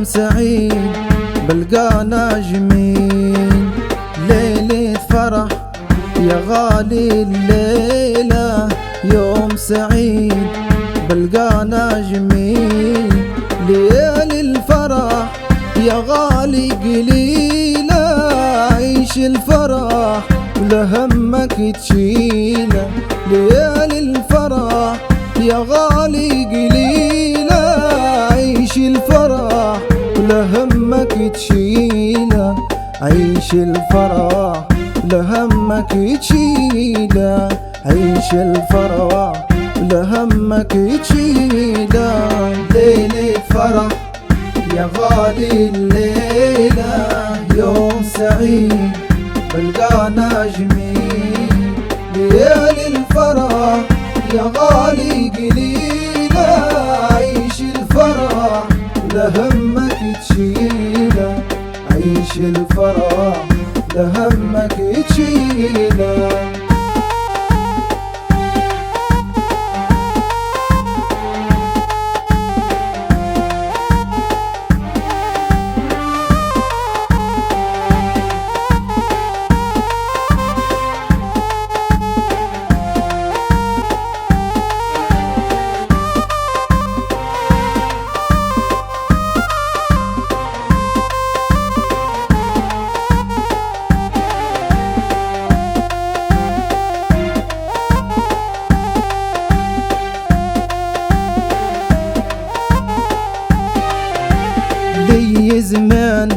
سعيد بلقانا جميل، ليلة فرح يا غالي الليلة، يوم سعيد بلقانا جميل، ليالي الفرح يا غالي قليلة، عيش الفرح ولا همك تشيله، ليالي الفرح يا غالي قليلة، عيش الفرح ولا همك تشيله، عيش الفرح ولا همك تشيله، عيش الفرح ولا همك تشيله. ليلة فرح يا غالي الليلة، يوم سعيد بلقانا جميل، ليالي الفرح يا غالي قليلة، عيش الفرح ولا همك تشيله، عيش الفرح ولا همك تشيله. لي زمان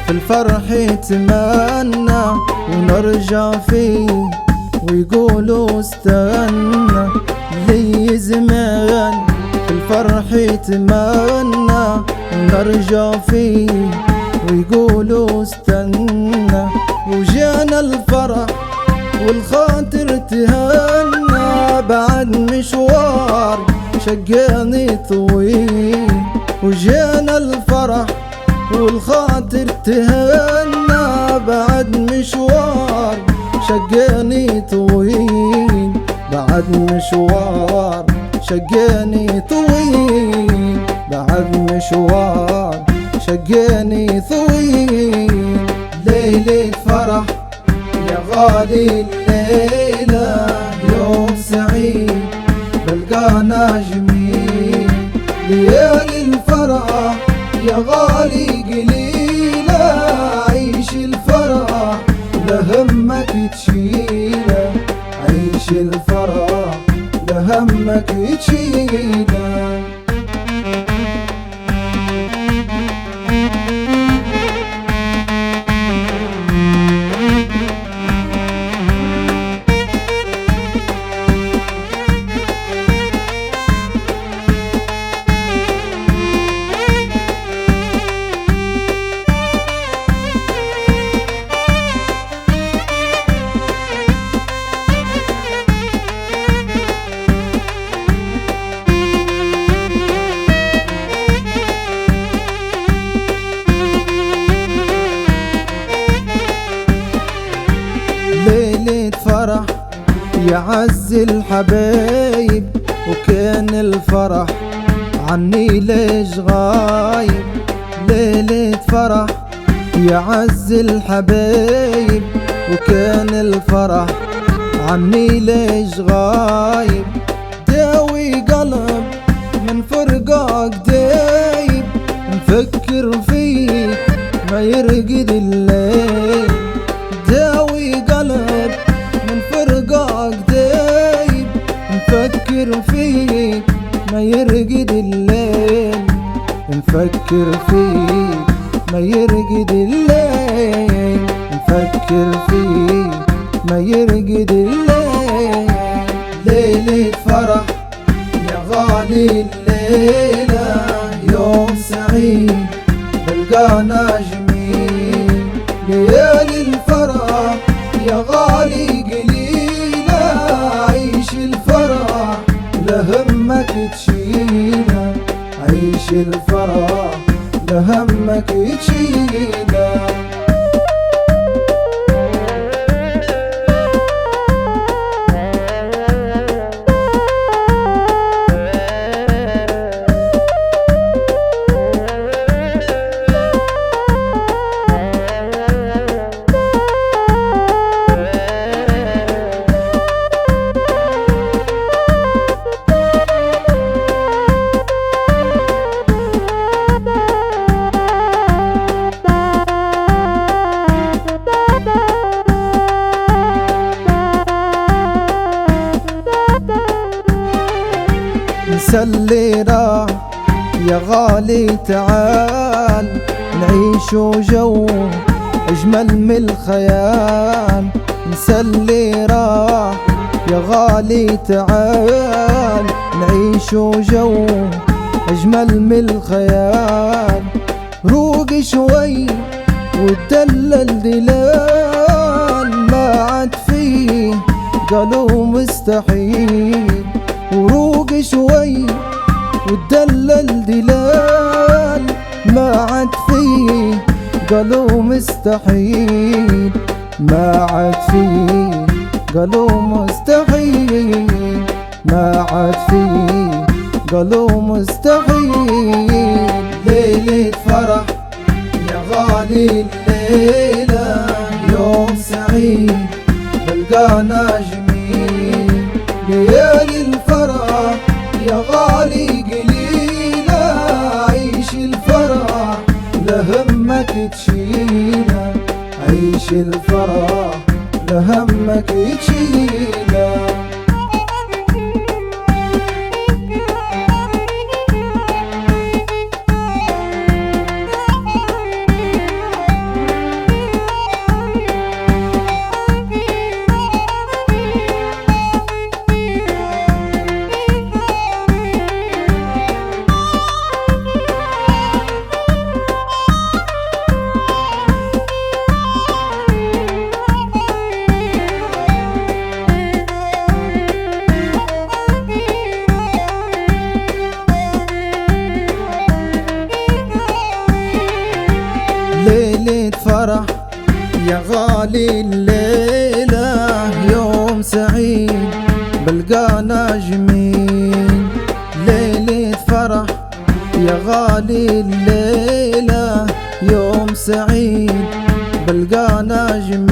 في الفرح اتمنى ونرجع فيه ويقولوا استنى، لي زمان في الفرح اتمنى ونرجع فيه ويقولوا استنى، وجانا الفرح والخاطر تهنى، بعد مشوار شقاني طويل، وجانا الفرح والخاطر تهنى، بعد مشوار شقاني طويل، بعد مشوار شقاني طويل، بعد مشوار شقاني طويل. ليلة فرح يا غالي الليلة، يوم سعيد بلقانا جميل، ليالي الفرح يا غالي قليلة، عيش الفرح ولا همك تشيله، عيش الفرح ولا همك تشيله. ليلة فرح يا عز الحبايب، وكان الفرح عني ليش غايب، ليلة فرح يا عز الحبايب، وكان الفرح عني ليش غايب، داوي قلب من فرقك دايب، نفكر فيك ما يرقد الليل، داوي قلب من فرقك دايب، نفكر فيك ما يرقد الليل، نفكر فيك ما يرقد الليل، نفكر فيك ما يرقد الليل. ليلة فرح يا غالي الليلة، يوم سعيد بلقانا جميل، ليالي الفرح يا غالي قليلة، عيش الفرح ولا همك تشيله، عيش الفرح ولا همك تشيله. انسى اللي راح يا غالي تعال، نعيش جو أجمل من الخيال. انسى اللي راح يا غالي تعال، نعيش جو أجمل من الخيال. روق شوي وتدلل دلال، ما عاد فيه قالوا مستحيل. وروق شوي وتدلل دلال، ما عاد فيه قالوا مستحيل. ما عاد فيه قالوا مستحيل، ما عاد فيه قالوا مستحيل. ليلة فرح يا غالي الليلة، يوم سعيد بلقانا جميل. ليالي الفرح يا غالي قليلة، عيش الفرح لهمك تشيله، عيش الفرح لهمك تشيله. ليلة فرح يا غالي الليلة، يوم سعيد بلقانا جميل. ليلة فرح يا غالي الليلة، يوم سعيد بلقانا جميل.